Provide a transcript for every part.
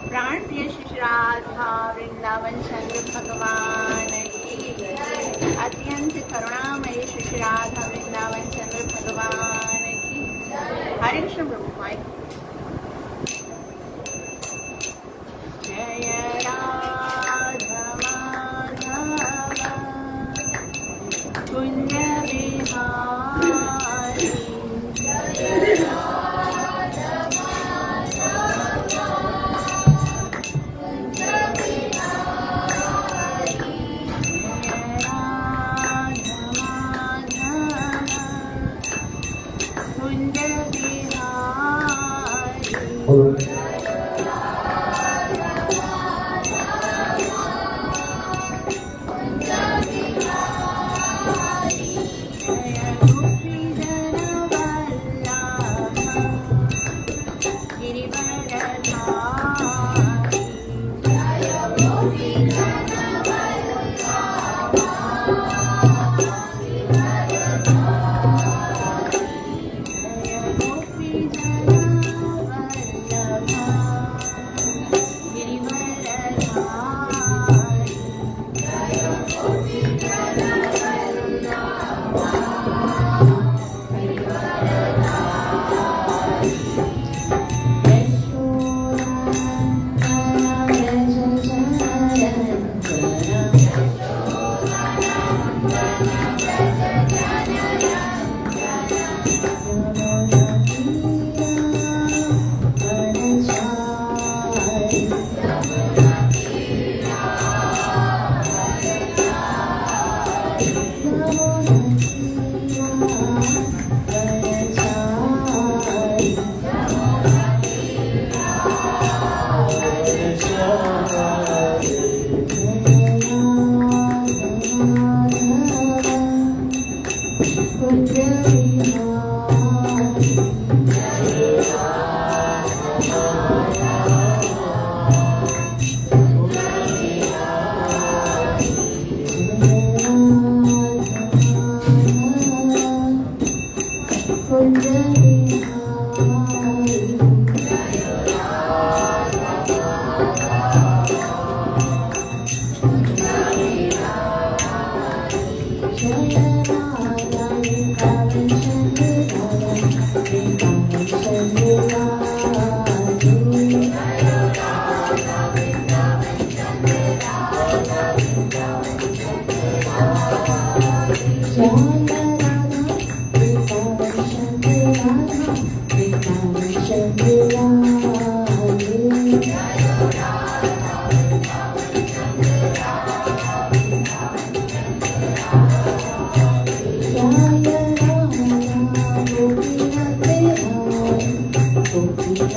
प्राण प्रिय श्री राधा वृंदावन चंद्र भगवान की जय। अत्यंत करुणामयी श्री राधा वृंदावन चंद्र भगवान की जय। हरे कृष्ण प्रभु माई जय राधा माधव कुंज बिहारी जय Gopi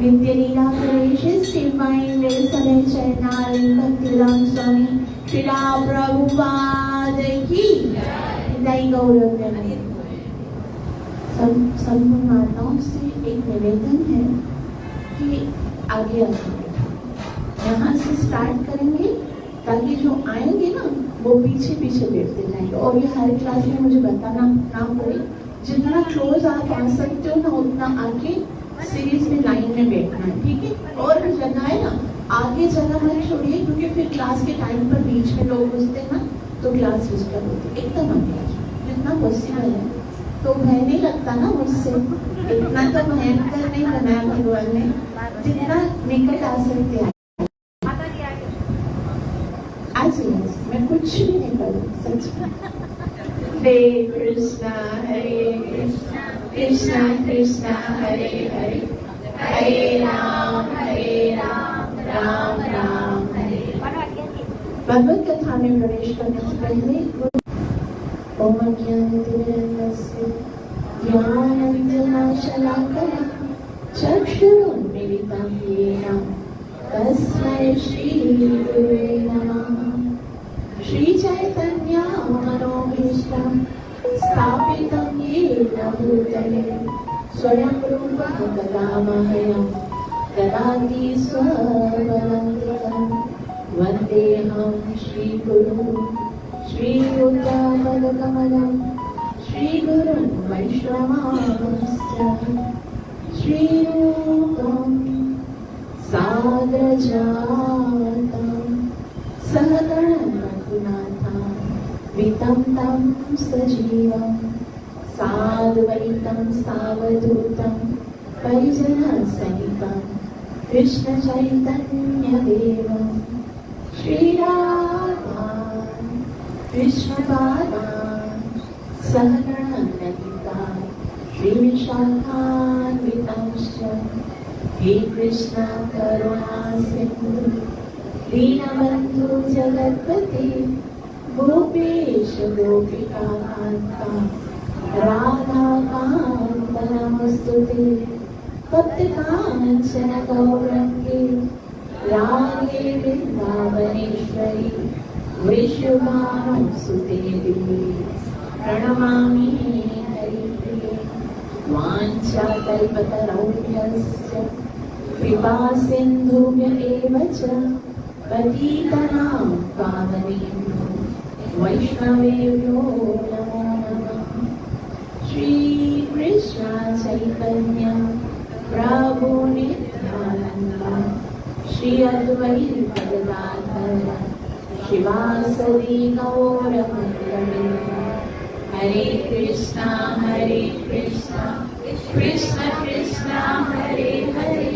नित्य लीला करेशिस डिवाइन सरे चरणारिंद स्वामी श्रीला प्रभुपाद की जय। गौरव सब माताओं से एक निवेदन है कि आगे यहाँ से स्टार्ट करेंगे ताकि जो आएंगे ना वो पीछे पीछे बैठते जाएंगे। और ये हर क्लास में मुझे बताना ना पड़े, जितना क्लोज आप आ सकते हो ना उतना आके सीरीज में लाइन में बैठना है, ठीक है। और भी जगह है ना, आगे जगह मत छोड़िए क्योंकि फिर क्लास के टाइम पर बीच में लोग घुसते ना तो क्लास डिस्टर्ब होती है। एकदम आगे जितना पॉसिबल है। तो भय नहीं लगता ना मुझसे, इतना तो भयंकर नहीं बनाया भगवान ने, जितना निकट आ सकते हैं। आज मैं कुछ भी नहीं करूँ सच में। हरे कृष्णा कृष्णा कृष्णा हरे हरे, हरे राम राम राम हरे। भगवत कथा में प्रवेश करने से पहले ओम ज्ञानतिमिरन्दस्य ज्ञानाञ्जनशलाकया चक्षुरुन्मीलितं येन तस्मै श्रीगुरुवे नमः। श्रीचैतन्य मनोभीष्टं स्थापितं येन भूतले स्वयं रूपः कदामह्यं ददाति स्वपदान्तिकं। वन्देऽहं श्रीगुरुं श्रीयुतापदकमलं श्रीगुरुं वैष्णवांश्च श्रीरूपं साग्रजातं सहगणं रघुनाथं वितं तं सजीवं साद्वैतं सावधूतं परिजनसहितं कृष्णचैतन्यदेवं श्रीराधा कृष्णपादान् सहगणं ललिता श्रीविशाखान्वितांश्च। हे कृष्ण करुणा सिन्धु दीनबन्धु जगत्पते गोपेश गोपिकान्ता राधाकान्त नमोस्तुते। तप्तकाञ्चन गौरङ्गे राधे वृन्दावनेश्वरी विश्वभानुसुते देवी प्रणमामि हरिप्रिये। वाञ्छाकल्पतरुभ्यश्च कृपासिन्धुभ्य एव च पतितानां पावनेभ्यो वैष्णवेभ्यो नमो नमः। श्रीकृष्ण चैतन्य प्रभु नित्यानन्द श्री अद्वैत गदाधर शिवासदि गौरभक्तवृन्द। हरे कृष्णा कृष्ण कृष्ण हरे हरे,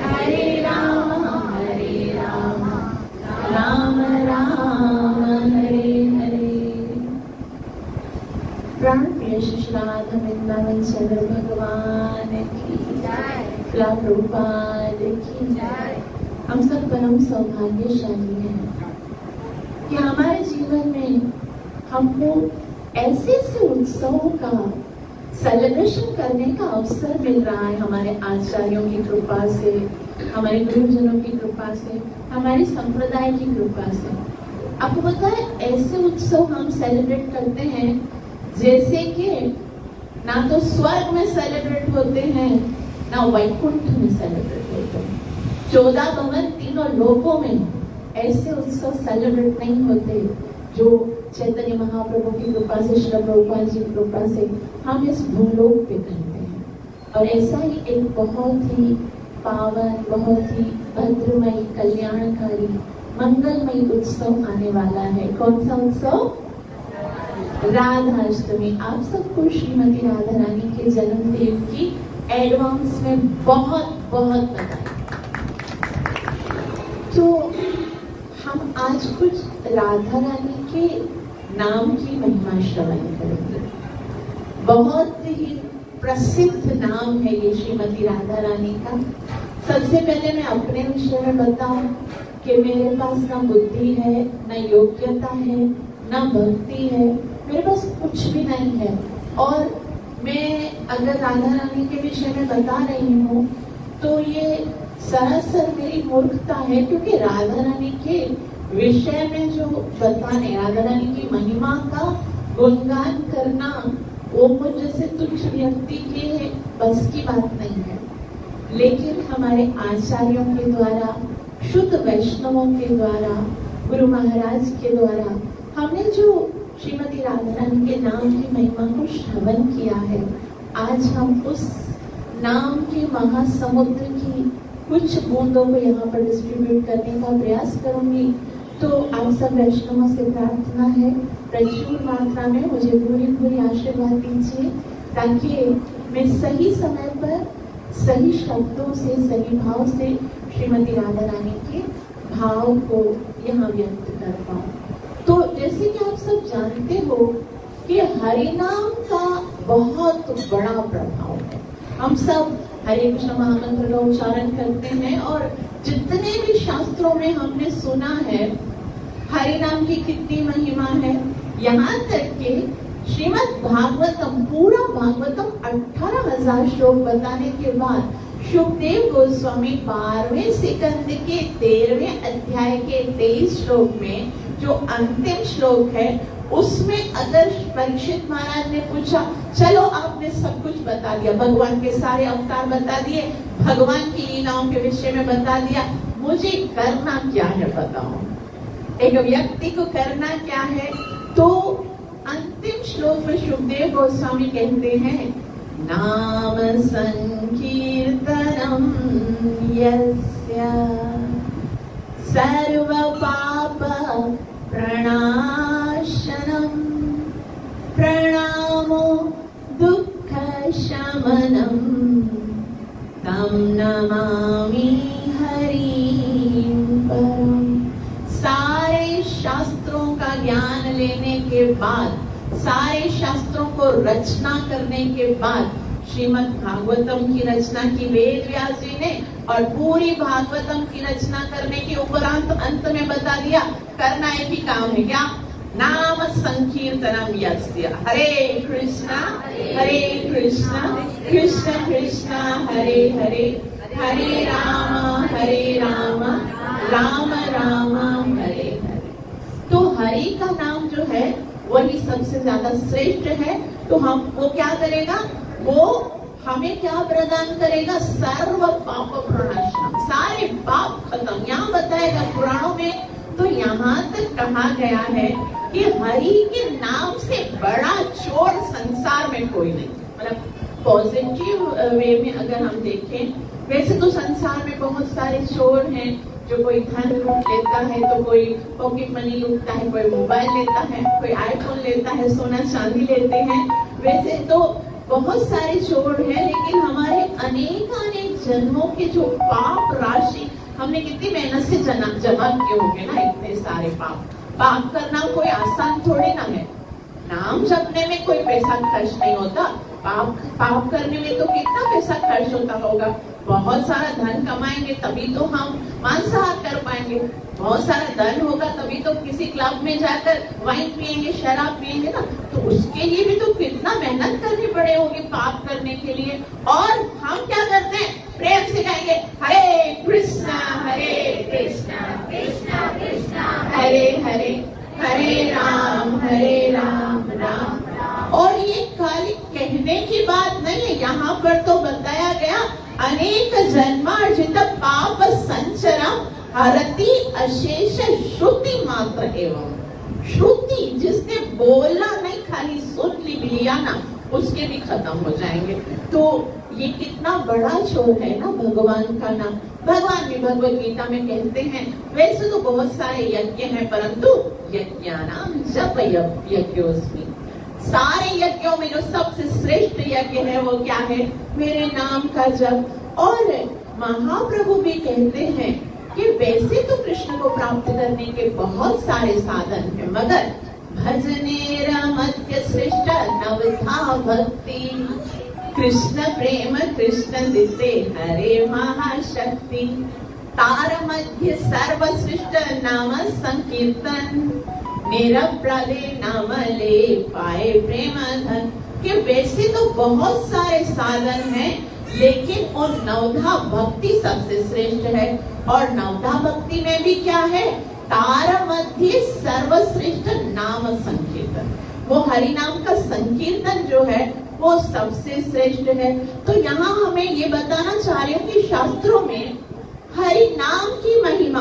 हरे राम राम राम हरे हरे। प्राण प्रिय शिशुनाथ वृंदावन चंद्र भगवान की जय, प्रभुपाद की जय। हम सब परम सौभाग्यशाली हैं कि हमारे जीवन में हमको ऐसे उत्सवों का सेलिब्रेशन करने का अवसर मिल रहा है। हमारे आचार्यों की कृपा से, हमारे गुरुजनों की कृपा से, हमारी संप्रदाय की कृपा से। आपको पता है ऐसे उत्सव हम सेलिब्रेट करते हैं जैसे कि ना तो स्वर्ग में सेलिब्रेट होते हैं ना वैकुंठ में सेलिब्रेट होते हैं। 14 भवन तीनों लोकों में ऐसे उत्सव सेलिब्रेट नहीं होते जो चैतन्य महाप्रभु की कृपा से, श्री प्रभुपाद जी की कृपा से हम इस भूलोक पे करते हैं। और ऐसा ही एक बहुत ही पावन, बहुत ही भद्रमयी, कल्याणकारी, मंगलमयी उत्सव आने वाला है। कौन सा उत्सव? राधाष्टमी। आप सबको श्रीमती राधा रानी के जन्मदिन की एडवांस में बहुत बहुत बधाई। तो हम आज कुछ राधा रानी के नाम की महिमा श्रवण करेंगे। बहुत ही प्रसिद्ध नाम है ये श्रीमती राधा रानी का। सबसे पहले मैं अपने विषय में बताऊं कि मेरे पास ना बुद्धि है, ना योग्यता है, ना भक्ति है, मेरे पास कुछ भी नहीं है। और मैं अगर राधा रानी के विषय में बता रही हूँ तो ये सरासर मेरी मूर्खता है, क्योंकि राधा रानी के विषय में जो बताने, राधा रानी की महिमा का गुणगान करना, वो मुझ जैसे तुच्छ व्यक्ति के बस की बात नहीं है। लेकिन हमारे आचार्यों के द्वारा, शुद्ध वैष्णवों के द्वारा, गुरु महाराज के द्वारा हमने जो श्रीमती राधा रानी के नाम की महिमा को श्रवण किया है, आज हम उस नाम के महासमुद्र की कुछ बूंदों को यहाँ पर डिस्ट्रीब्यूट करने का प्रयास करूंगी। तो आप सब वैष्णवों से प्रार्थना है, प्रचुर मात्रा में मुझे पूरी पूरी आशीर्वाद दीजिए, ताकि मैं सही समय पर सही शब्दों से, सही भाव से श्रीमती राधा रानी के भाव को यहाँ व्यक्त कर पाऊँ। तो जैसे कि आप सब जानते हो कि हरिनाम का बहुत बड़ा प्रभाव है। हम सब हरे कृष्ण महामंत्र का उच्चारण करते हैं, और जितने भी शास्त्रों में हमने सुना है हरिनाम की कितनी महिमा है। यहाँ तक कि श्रीमद् भागवतम, पूरा भागवतम 18,000 श्लोक बताने के बाद शुकदेव गोस्वामी 12वें स्कंद के 13वें अध्याय के 23 श्लोक में जो अंतिम श्लोक है, उसमें अगर परीक्षित महाराज ने पूछा, चलो आपने सब कुछ बता दिया, भगवान के सारे अवतार बता दिए, भगवान की लीलाओं के विषय में बता दिया, मुझे करना क्या है बताओ, एक व्यक्ति को करना क्या है। तो अंतिम श्लोक में शुकदेव गोस्वामी कहते हैं, नाम संकीर्तनम यस्य सर्व पाप प्रणाशनम प्रणामो दुःख शमनम तम नमामि हरिं परम। सारे शास्त्रों का ज्ञान लेने के बाद, सारे शास्त्रों को रचना करने के बाद, श्रीमद् भागवतम की रचना की वेद व्यास जी ने, और पूरी भागवतम की रचना करने के उपरांत अंत में बता दिया, करना एक ही काम है, क्या? नाम संकीर्तनम यस्य। हरे कृष्णा कृष्ण कृष्ण हरे हरे, हरे राम राम राम हरे हरे। तो हरि का नाम जो है वही सबसे ज्यादा श्रेष्ठ है। तो हम वो क्या करेगा, वो हमें क्या प्रदान करेगा, सर्व पाप प्रणाशनम, सारे पाप खत्म। यहाँ बताएगा पुराणों में, तो यहाँ तक कहा गया है कि हरि के नाम से बड़ा चोर संसार में कोई नहीं। मतलब पॉजिटिव वे में अगर हम देखें, वैसे तो संसार में बहुत सारे चोर हैं, जो कोई धन लूट लेता है, तो कोई पॉकेट मनी लूटता है, कोई मोबाइल लेता है, कोई आईफोन लेता है, सोना चांदी लेते हैं। वैसे तो बहुत सारे चोर हैं, लेकिन हमारे अनेक जन्मों के जो पाप राशि हमने कितनी मेहनत से जमा किए होंगे ना, इतने सारे पाप करना कोई आसान थोड़ी ना है। नाम जपने में कोई पैसा खर्च नहीं होता, पाप करने में तो कितना पैसा खर्च होता होगा। बहुत सारा धन कमाएंगे तभी तो हम मांसाहार कर पाएंगे, बहुत सारा धन होगा तभी तो किसी क्लब में जाकर वाइन पिएंगे, शराब पिएंगे ना। तो उसके लिए भी तो कितना मेहनत करनी पड़े होगी पाप करने के लिए। और हम क्या करते हैं, प्रेम से गाएंगे, हरे कृष्णा कृष्णा कृष्णा हरे हरे, हरे राम राम राम। और ये खाली कहने की बात नहीं है, यहाँ पर तो बताया गया, अनेक जन्मार्जित पाप संचरम हरति अशेष श्रुति मात्र एवं। श्रुति जिसने बोला नहीं, खाली सुन लिया ना, उसके भी खत्म हो जाएंगे। तो ये कितना बड़ा चोर है ना भगवान का नाम। भगवान भी भगवत गीता में कहते हैं, वैसे तो बहुत सारे यज्ञ हैं, परंतु यज्ञानाम जप यज्ञोस्मि। सारे यज्ञों में जो सबसे श्रेष्ठ यज्ञ है वो क्या है, मेरे नाम का जप। और महाप्रभु भी कहते हैं कि वैसे तो कृष्ण को प्राप्त करने के बहुत सारे साधन हैं, मगर भजने रमत्य श्रेष्ठ नवथा भक्ति, कृष्ण प्रेम कृष्ण दिते हरे महाशक्ति, तार मध्य सर्वश्रेष्ठ नाम संकीर्तन, निरपराधे नाम ले पाए प्रेम धन। कि वैसे तो बहुत सारे साधन हैं, लेकिन वो नवधा भक्ति सबसे श्रेष्ठ है। और नवधा भक्ति में भी क्या है? तार मध्य सर्वश्रेष्ठ नाम संकीर्तन। वो हरि नाम का संकीर्तन जो है वो सबसे श्रेष्ठ है। तो यहाँ हमें ये बताना चाह रही हूँ कि शास्त्रों में हरि नाम की महिमा,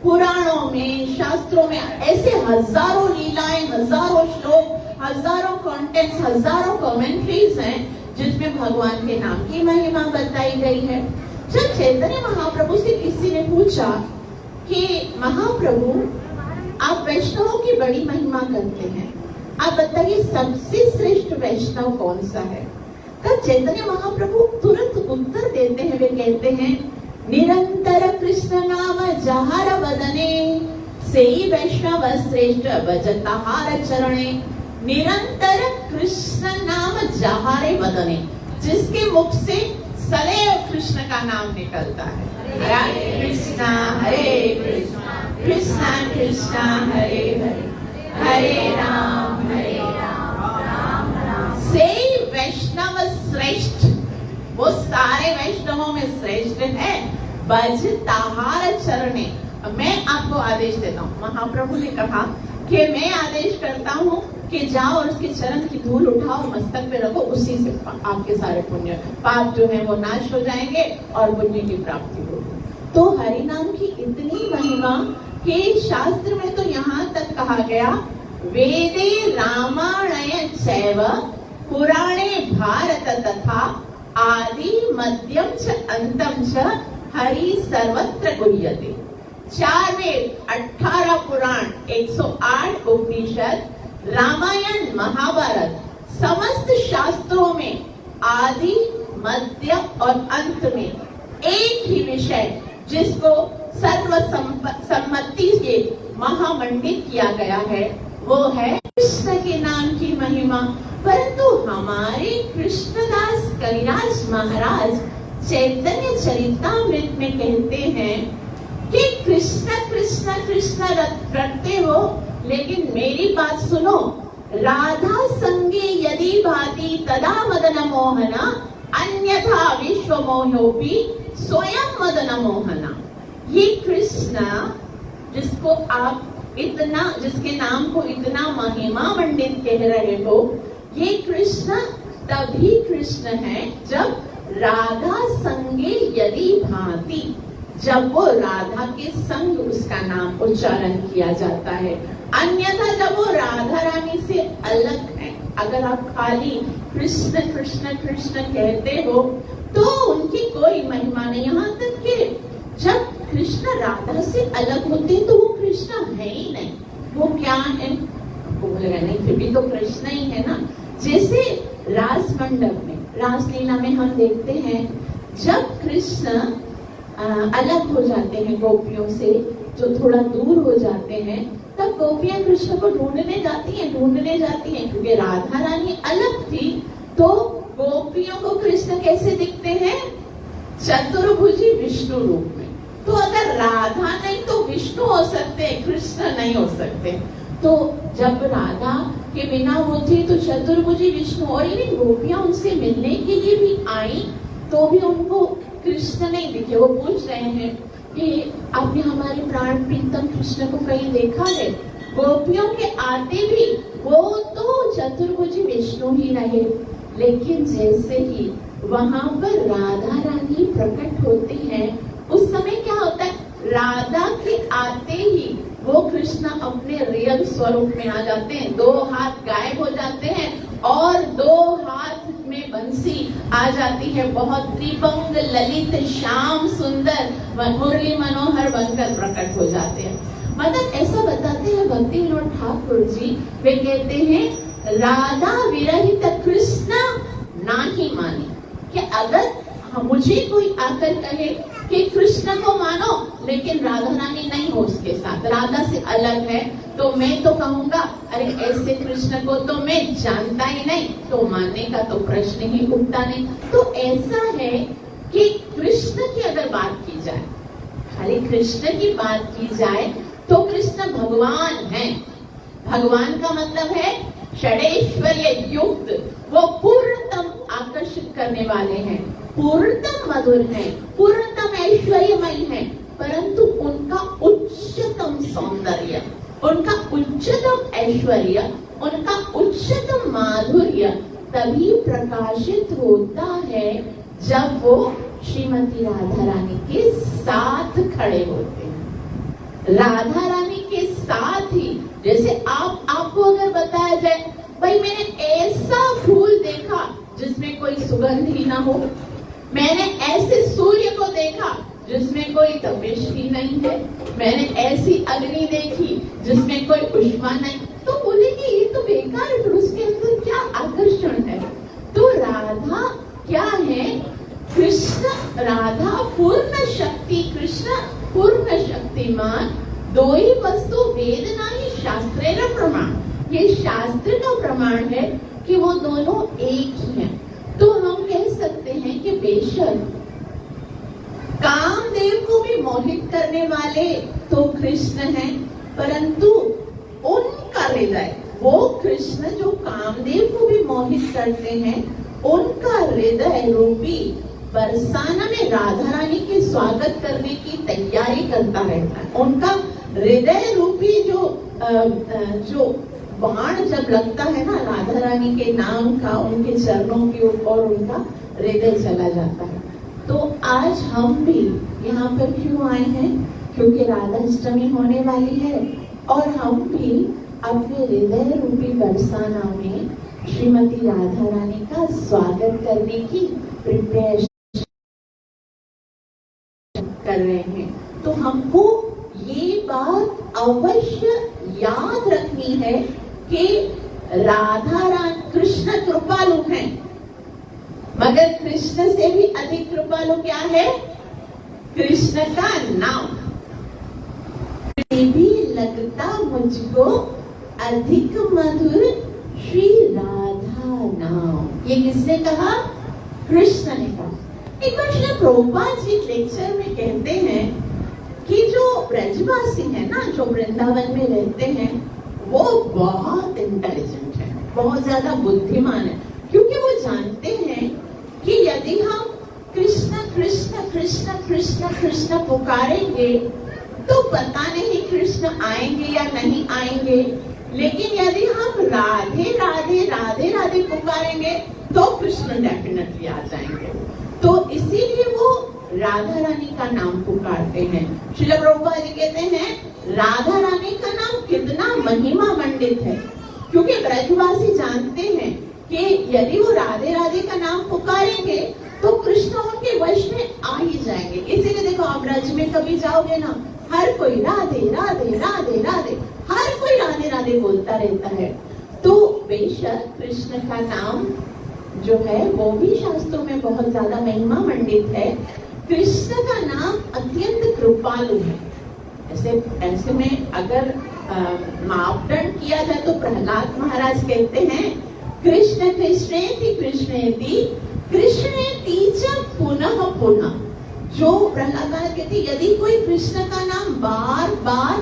पुराणों में, शास्त्रों में ऐसे हजारों लीलाएं, हजारों श्लोक, हजारों कंटेंट्स, हजारों कमेंट्रीज हैं जिसमें भगवान के नाम की महिमा बताई गई है। जब चैतन्य महाप्रभु से किसी ने पूछा कि महाप्रभु आप वैष्णवों की बड़ी महिमा करते हैं, आप बताइए सबसे श्रेष्ठ वैष्णव कौन सा है? तब चैतन्य महाप्रभु तुरंत उत्तर देते हैं, वे कहते हैं निरंतर कृष्ण नाम जहार वदने से वैष्णव श्रेष्ठ भजता हार चरणे। निरंतर कृष्ण नाम जहारे वदने, जिसके मुख से सदैव कृष्ण का नाम निकलता है। हरे कृष्णा कृष्णा कृष्णा हरे हरे, हरे राम राम राम। से वैष्णव श्रेष्ठ, वो सारे वैष्णवों में श्रेष्ठ है। बज ताहार चरणे। मैं आपको आदेश देता हूँ, महाप्रभु ने कहा कि मैं आदेश करता हूँ कि जाओ और उसके चरण की धूल उठाओ, मस्तक पे रखो, उसी से आपके सारे पुण्य पाप जो है वो नाश हो जाएंगे और पुण्य की प्राप्ति होगी। तो हरि नाम की इतनी महिमा कि शास्त्र में तो यहाँ तक कहा गया, वेदे रामायण चैव पुराणे भारत तथा आदि मध्यम च अंतम च हरि सर्वत्र गुह्यते। 4 वेद, 18 पुराण, 108 उपनिषद, रामायण, महाभारत, समस्त शास्त्रों में आदि, मध्य और अंत में एक ही विषय जिसको सर्वसम्मति से महामंडित किया गया है, वो है कृष्ण के नाम की महिमा। परंतु हमारे कृष्णदास कविराज महाराज चैतन्य चरितामृत में कहते हैं कि कृष्ण कृष्ण कृष्ण रटते हो, लेकिन मेरी बात सुनो, राधा संगे यदि भाति तदा मदन मोहना, अन्यथा विश्व मोहोपि स्वयं मदन मोहना। ये कृष्ण जिसको आप इतना, जिसके नाम को इतना महिमा मंडित कह रहे हो, ये कृष्ण तभी कृष्ण है जब राधा संगे यदि भांति, जब वो राधा के संग उसका नाम उच्चारण किया जाता है। अन्यथा जब वो राधा रानी से अलग है, अगर आप खाली कृष्ण कृष्ण कृष्ण कहते हो तो उनकी कोई महिमा नहीं। यहाँ तक कि जब कृष्ण राधा से अलग होते हैं तो वो कृष्ण है ही नहीं, वो क्या है? आपको बोलेगा नहीं, फिर भी तो कृष्ण ही है ना। जैसे रास मंडप में, रासलीला में हम देखते हैं जब कृष्ण अलग हो जाते हैं गोपियों से, जो थोड़ा दूर हो जाते हैं, तब गोपियां कृष्ण को ढूंढने जाती हैं क्योंकि राधा रानी अलग थी। तो गोपियों को कृष्ण कैसे दिखते हैं? चतुर्भुजी विष्णु रूप में। तो अगर राधा नहीं तो विष्णु हो सकते, कृष्ण नहीं हो सकते। तो जब राधा के बिना वो थी तो चतुर्भुजी विष्णु, और इवन गोपियां उनसे मिलने के लिए भी आई तो भी उनको कृष्ण नहीं दिखे। वो पूछ रहे हैं कि आपने हमारे प्राण प्रीतम कृष्ण को कहीं देखा है? गोपियों के आते भी वो तो चतुर्भुजी विष्णु ही रहे। लेकिन जैसे ही वहां पर राधा रानी प्रकट होती है, उस समय क्या होता है? राधा के आते ही वो कृष्ण अपने रियल स्वरूप में आ जाते हैं, 2 हाथ गायब हो जाते हैं और 2 हाथ में बंसी आ जाती है, बहुत त्रिभंग ललित श्याम सुंदर मुरली मनोहर बनकर प्रकट हो जाते हैं। मतलब ऐसा बताते हैं भक्ति विनोद ठाकुर जी, वे कहते हैं राधा विरहित कृष्ण नाही माने। कि अगर मुझे कोई आकर कहे कि कृष्ण को मानो लेकिन राधा रानी नहीं हो उसके साथ, राधा से अलग है, तो मैं तो कहूंगा अरे ऐसे कृष्ण को तो मैं जानता ही नहीं, तो मानने का तो प्रश्न ही उठता नहीं। तो ऐसा है कि कृष्ण की अगर बात की जाए, खाली कृष्ण की बात की जाए तो कृष्ण भगवान है। भगवान का मतलब है षडेश्वर्य युक्त, वो पूर्णतम आकर्षित करने वाले हैं। पूर्णतम मधुर है, पूर्णतम ऐश्वर्यमय है, परंतु उनका उच्चतम सौंदर्य, उनका उच्चतम ऐश्वर्य, उनका उच्चतम माधुर्य तभी प्रकाशित होता है जब वो श्रीमती राधा रानी के साथ खड़े होते हैं। राधा रानी के साथ ही, जैसे आपको अगर बताया जाए, भाई मैंने ऐसा फूल देखा जिसमें कोई सुगंध ही ना हो, मैंने ऐसे सूर्य को देखा जिसमें कोई तपिश ही नहीं है, मैंने ऐसी अग्नि देखी जिसमें कोई उष्मा नहीं, तो बोलेंगे ये तो बेकार है, फिर उसके अंदर क्या आकर्षण है। तो राधा क्या है? कृष्ण राधा पूर्ण शक्ति, कृष्ण पूर्ण शक्तिमान, दो ही वस्तु वेद नहीं शास्त्रेण प्रमाण। ये शास्त्र का प्रमाण है कि वो दोनों एक ही हैं। तो हम कह सकते हैं कि बेशक कामदेव को भी मोहित करने वाले तो कृष्ण हैं, परंतु उनका हृदय, वो कृष्ण जो कामदेव को भी मोहित करते हैं, उनका हृदय रूपी बरसाना में राधा रानी के स्वागत करने की तैयारी करता रहता है। उनका हृदय रूपी जो बाण जब लगता है ना राधा रानी के नाम का, उनके चरणों के ऊपर उनका हृदय चला जाता है। तो आज हम भी यहाँ पर क्यों आए हैं? क्योंकि राधा अष्टमी होने वाली है और हम भी अपने हृदय रूपी बरसाना में श्रीमती राधा रानी का स्वागत करने की प्रिपरेशन कर रहे हैं। तो हमको ये बात अवश्य याद रखनी है कि राधा रानी कृष्ण कृपालु हैं, मगर कृष्ण से भी अधिक कृपालु क्या है? कृष्ण का नाम। भी लगता मुझको अधिक मधुर श्री राधा नाम। ये किसने कहा? कृष्ण ने कहा। एक बार श्री प्रभुपाद जी लेक्चर में कहते हैं कि जो ब्रजवासी है ना, जो वृंदावन में रहते हैं, वो बहुत इंटेलिजेंट है, बहुत ज्यादा बुद्धिमान है, क्योंकि वो जानते हैं कि यदि हम कृष्ण कृष्ण कृष्ण कृष्ण कृष्ण पुकारेंगे तो पता नहीं कृष्ण आएंगे या नहीं आएंगे, लेकिन यदि हम राधे राधे राधे राधे पुकारेंगे तो कृष्ण डेफिनेटली आ जाएंगे। तो इसीलिए वो राधा रानी का नाम पुकारते हैं। श्रील प्रभुपाद जी कहते हैं राधा रानी का नाम कितना महिमा मंडित है, क्योंकि ब्रजवासी जानते हैं कि यदि वो राधे राधे का नाम पुकारेंगे तो कृष्ण उनके वश में आ ही जाएंगे। इसीलिए देखो आप ब्रज में कभी जाओगे ना, हर कोई राधे राधे राधे राधे, हर कोई राधे राधे बोलता रहता है। तो बेशक कृष्ण का नाम जो है वो भी शास्त्रों में बहुत ज्यादा महिमा मंडित है। कृष्ण का नाम अत्यंत कृपालु है। ऐसे में अगर मापदंड किया जाए तो प्रहलाद महाराज कहते हैं कृष्ण कृष्णेति कृष्णेति कृष्णेति च पुनः पुनः। जो प्रहलाद महाराज कहते यदि कोई कृष्ण का नाम बार बार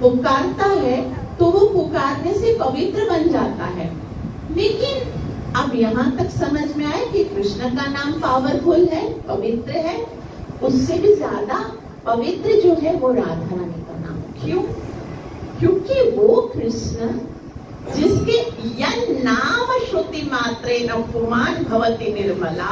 पुकारता है तो वो पुकारने से पवित्र बन जाता है। लेकिन अब यहाँ तक समझ में आए कि कृष्ण का नाम पावरफुल है, पवित्र है, उससे भी ज्यादा पवित्र जो है वो राधा रानी का नाम। क्यों? क्योंकि वो कृष्ण जिसके यन नाम श्रुति मात्रेण पुमान् भवति निर्मला,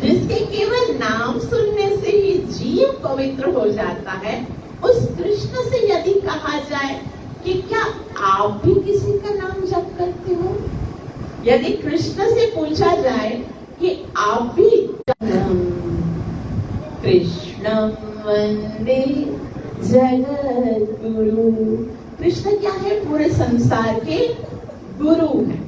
जिसके केवल नाम सुनने से ही जीव पवित्र हो जाता है, उस कृष्ण से यदि कहा जाए कि क्या आप भी किसी का नाम जप करते हो, यदि कृष्ण से पूछा जाए कि आप भी कृष्णं वंदे जगद्गुरु। कृष्ण क्या है? पूरे संसार के गुरु हैं।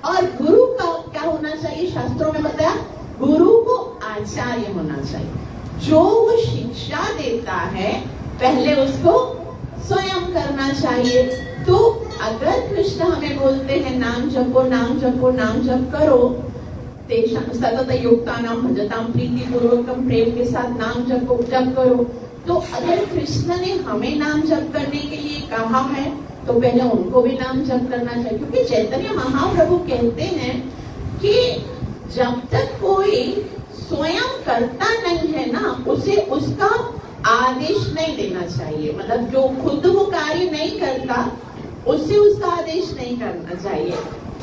और गुरु का क्या होना चाहिए? शास्त्रों में बताया गुरु को आचार्य होना चाहिए। जो वो शिक्षा देता है पहले उसको स्वयं करना चाहिए। तो अगर कृष्ण हमें बोलते हैं नाम जपो नाम जपो नाम जप करो, सतत युक्तानाम भजताम प्रीति पूर्वकम, प्रेम के साथ नाम जप करो, तो अगर कृष्ण ने हमें नाम जप करने के लिए कहा है तो पहले उनको भी नाम जप करना चाहिए। क्योंकि चैतन्य महाप्रभु कहते हैं कि जब तक कोई स्वयं करता नहीं है ना, उसे उसका आदेश नहीं देना चाहिए। मतलब जो खुद वो कार्य नहीं करता उसे उसका आदेश नहीं करना चाहिए।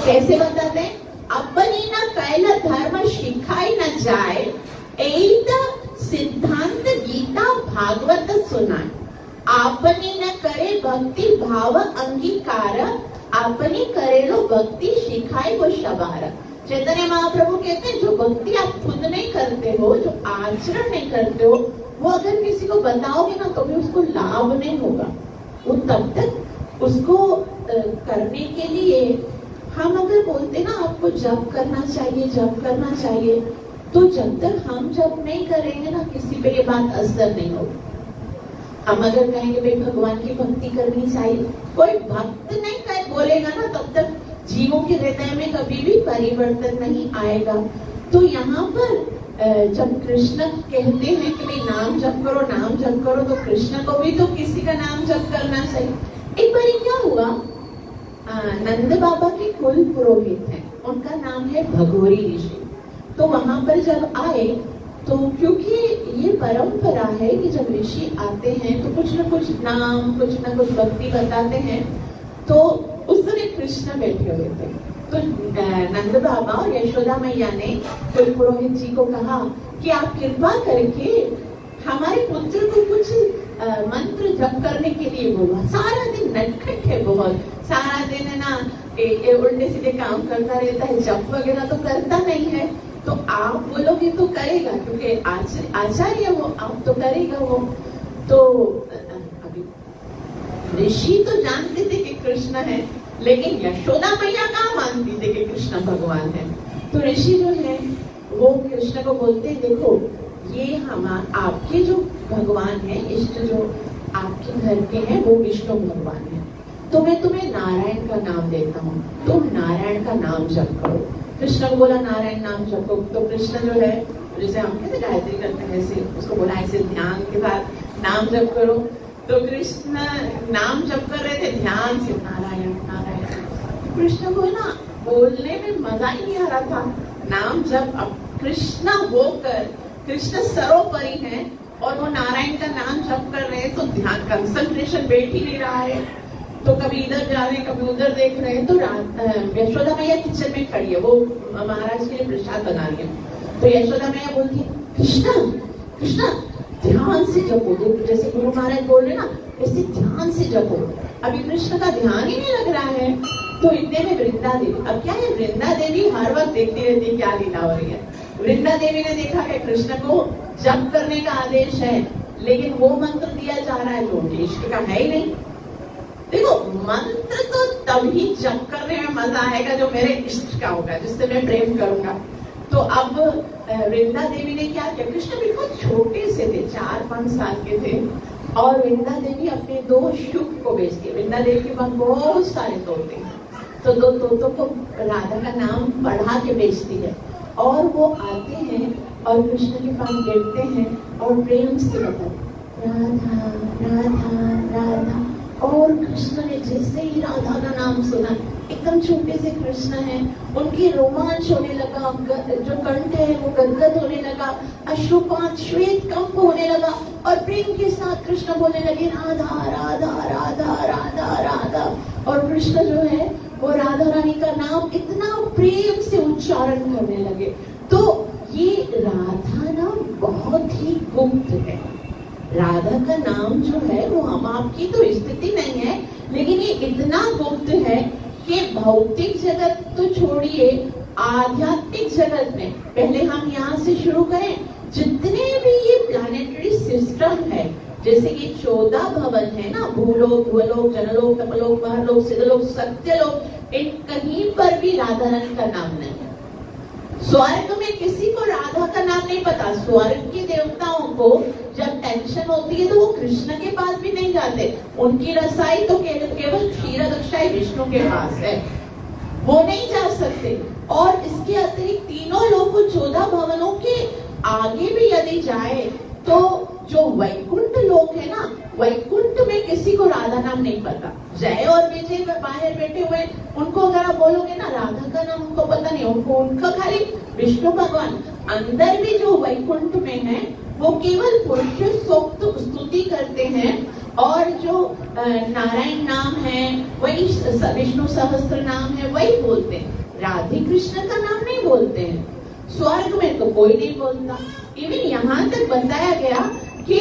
कैसे बताते हैं? अपनी न कैल धर्म शिखाई न जाए, एत सिद्धांत गीता भागवत सुनाए। आपने न करे भक्ति भाव अंगीकार, आपने करेलो भक्ति शिखाई वो शबार। चैतन्य महाप्रभु कहते हैं जो भक्ति आप खुद नहीं करते हो, जो आचरण नहीं करते हो, वो अगर किसी को बताओगे ना तो भी उसको लाभ नहीं होगा। वो तब तक उसको करने के लिए हम अगर बोलते ना आपको जप करना चाहिए, जप करना चाहिए, तो जब तक हम जप नहीं करेंगे ना किसी पे ये बात असर नहीं होगी। हम अगर कहेंगे भाई भगवान की भक्ति करनी चाहिए, कोई भक्त नहीं कर बोलेगा ना तब तक जीवों के हृदय में कभी भी परिवर्तन नहीं आएगा। तो यहाँ पर जब कृष्ण कहते हैं कि भाई नाम जप करो, नाम जप करो, तो कृष्ण को भी तो किसी का नाम जप करना चाहिए। एक बार क्या हुआ, नंद बाबा के कुल पुरोहित हैं, उनका नाम है भगोरी ऋषि। तो वहां पर जब आए तो क्योंकि ये परंपरा है कि जब ऋषि आते हैं तो कुछ न कुछ नाम, कुछ न कुछ भक्ति बताते हैं। तो उस समय कृष्ण बैठे हुए थे, तो नंद बाबा और यशोदा मैया ने कुल पुरोहित जी को कहा कि आप कृपा करके हमारे पुत्र को कुछ मंत्र जप करने के लिए बोला। सारा दिन नटखट है बहुत, सारा दिन है ना उल्टे सीधे काम करता रहता है, जप वगैरह तो करता नहीं है। तो आप बोलोगे तो करेगा, क्योंकि आचार्य वो, आप तो करेगा वो। तो अभी ऋषि तो जानते थे कि कृष्ण है, लेकिन यशोदा मैया कहाँ मानती थे कि कृष्ण भगवान है। तो ऋषि जो है वो कृष्ण को बोलते देखो ये आपके जो भगवान है, इष्ट जो आपके घर के हैं वो विष्णु भगवान है, तो मैं तुम्हें नारायण का नाम देता हूँ, तुम नारायण का नाम जप करो। कृष्ण को बोला नारायण नाम जप करो। तो कृष्ण जो है जैसे हम कैसे गायत्री करते हैं ऐसे उसको बोला ऐसे ध्यान के साथ नाम जप करो। तो कृष्ण नाम जप कर रहे थे ध्यान से, नारायण नारायण। कृष्ण को ना बोलने में मजा ही नहीं आ रहा था। नाम जप, अब कृष्ण होकर कृष्ण सर्वोपरि है और वो नारायण का नाम जप कर रहे हैं, तो ध्यान कंसंट्रेशन बैठ ही नहीं रहा है। तो कभी इधर जा रहे हैं, कभी उधर देख रहे हैं। तो यशोदा मैया किचन में खड़ी है, वो महाराज के लिए प्रसाद बना रही है। तो यशोदा मैया बोलती है कृष्णा कृष्णा ध्यान से जपो, जैसे गुरु महाराज बोल रहे ना वैसे ध्यान से जपो। अभी कृष्ण का ध्यान ही नहीं लग रहा है। तो इतने में वृंदा देवी, अब क्या है वृंदा देवी हर वक्त देखती रहती है क्या लीला हो रही है। वृंदा देवी ने देखा कि कृष्ण को जप करने का आदेश है, लेकिन वो मंत्र दिया जा रहा है जो उनके इष्ट का है ही नहीं। देखो मंत्र तो तभी जप करने में मजा आएगा जो मेरे इष्ट का होगा, जिससे मैं प्रेम करूंगा। तो अब वृंदा देवी ने क्या किया, कृष्ण बिल्कुल छोटे से थे, 4-5 साल के थे, और वृंदा देवी अपने 2 शुक को बेचती है। वृंदा देवी के पास बहुत सारे तोते हैं, तो 2 तोतों को राधा का नाम पढ़ा के बेचती है। और वो आते हैं और कृष्ण के पास बैठते हैं और प्रेम से बताते राधा राधा राधा। और कृष्ण ने जैसे ही राधा का नाम सुना, एकदम छोटे से कृष्ण हैं, उनकी रोमांच होने लगा, जो कंठ है वो गदगद होने लगा, अश्रुपात श्वेत कंप होने लगा, और प्रेम के साथ कृष्ण बोलने लगे राधा राधा राधा राधा राधा। और कृष्ण जो है वो राधा रानी का नाम इतना प्रेम से उच्चारण करने लगे। तो ये राधा नाम बहुत ही गुप्त है। राधा का नाम जो है वो हम आपकी तो स्थिति नहीं है, लेकिन ये इतना गुप्त है कि भौतिक जगत तो छोड़िए, आध्यात्मिक जगत में, पहले हम यहाँ से शुरू करें, जितने भी ये प्लैनेटरी सिस्टम है, जैसे कि 14 भवन है ना, भूलोक भूलोक जनलोक तपलोक महलोक सिद्धलोक सत्यलोक, इन कहीं पर भी राधा रानी का नाम नहीं है। स्वर्ग में किसी को राधा का नाम नहीं पता। स्वर्ग के देवताओं को जब टेंशन होती है तो वो कृष्ण के पास भी नहीं जाते, उनकी रसाई तो केवल क्षीरदक्षाई विष्णु के पास है, वो नहीं जा सकते। और इसके अतिरिक्त तीनों लोग 14 भवनों के आगे भी यदि जाए तो जो वैकुंठ लोक है ना, वैकुंठ में किसी को राधा नाम नहीं पता। जय और विजय बाहर बैठे हुए, उनको अगर आप बोलोगे ना राधा का नाम उनको पता नहीं, उनका खाली विष्णु भगवान। अंदर भी जो वैकुंठ में है वो केवल पुरुष सूक्त स्तुति करते हैं, और जो नारायण नाम है वही विष्णु सहस्त्र नाम है वही बोलते हैं, राधे कृष्ण का नाम नहीं बोलते हैं। स्वर्ग में तो कोई नहीं बोलता। इवन यहाँ तक बताया गया कि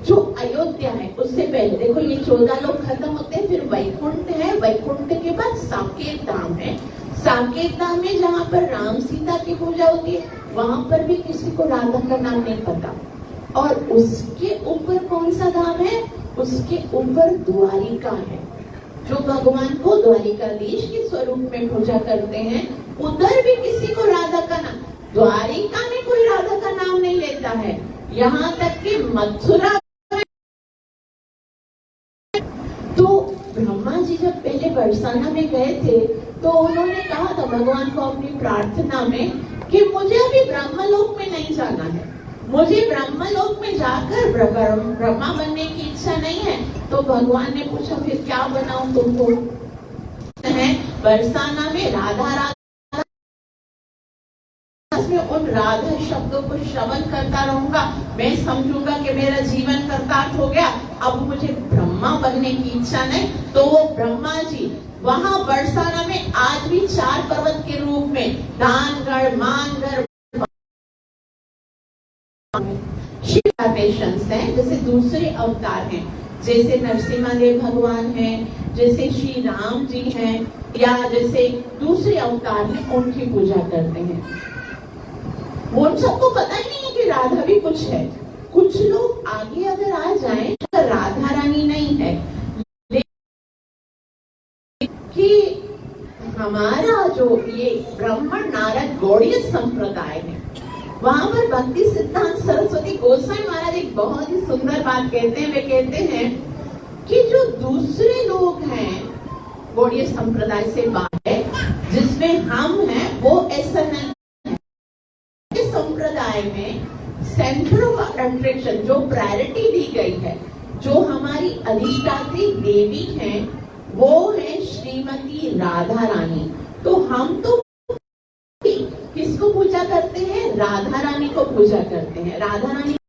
जो अयोध्या है उससे पहले देखो ये 14 लोग खत्म होते हैं, फिर वैकुंठ है, वैकुंठ के बाद साकेत धाम है, साकेत धाम में जहाँ पर राम सीता की पूजा होती है वहां पर भी किसी को राधा का नाम नहीं पता। और उसके ऊपर कौन सा धाम है? उसके ऊपर द्वारिका है, जो भगवान को द्वारिकाधीश के स्वरूप में पूजा करते हैं, उधर भी किसी को राधा का नाम, द्वारिका में कोई राधा का नाम नहीं लेता है। यहाँ तक कि मथुरा, तो ब्रह्मा जी जब पहले बरसाना में गए थे तो उन्होंने कहा था भगवान को अपनी प्रार्थना में कि मुझे अभी ब्रह्मलोक में नहीं जाना है, मुझे ब्रह्मलोक में जाकर ब्रह्मा बनने की इच्छा नहीं है। तो भगवान ने पूछा फिर क्या बनाऊं तुमको? है बरसाना में राधा राधा, में उन राधा शब्दों को श्रवण करता रहूंगा, मैं समझूंगा कि मेरा जीवन कर्तार्थ हो गया, अब मुझे ब्रह्मा बनने की इच्छा नहीं। तो वो ब्रह्मा जी वहां बरसाना में आज भी 4 पर्वत के रूप में दानगढ़, मानगढ़, हैं, जैसे दूसरे अवतार हैं, जैसे नरसिम्हा भगवान हैं, जैसे श्री राम जी हैं, या जैसे दूसरे अवतार हैं, उनकी पूजा करते हैं। उन सबको पता ही नहीं है कि राधा भी कुछ है। कुछ लोग आगे अगर आ जाएं तो राधा रानी नहीं है, कि हमारा जो ये ब्राह्मण नारद गौड़ीय संप्रदाय है, वहां पर भक्ति सिद्धांत सरस्वती गोस्वामी महाराज एक बहुत ही सुंदर बात कहते हैं। वे कहते हैं कि जो दूसरे लोग हैं गौड़ीय संप्रदाय से बाहर है, जिसमें हम हैं, वो ऐसा नहीं। संप्रदाय में सेंटर ऑफ अट्रैक्शन जो प्रायोरिटी दी गई है, जो हमारी अधिष्ठात्री देवी हैं, वो है श्रीमती राधा रानी। तो हम तो किसको पूजा करते हैं? राधा रानी को पूजा करते हैं। राधा रानी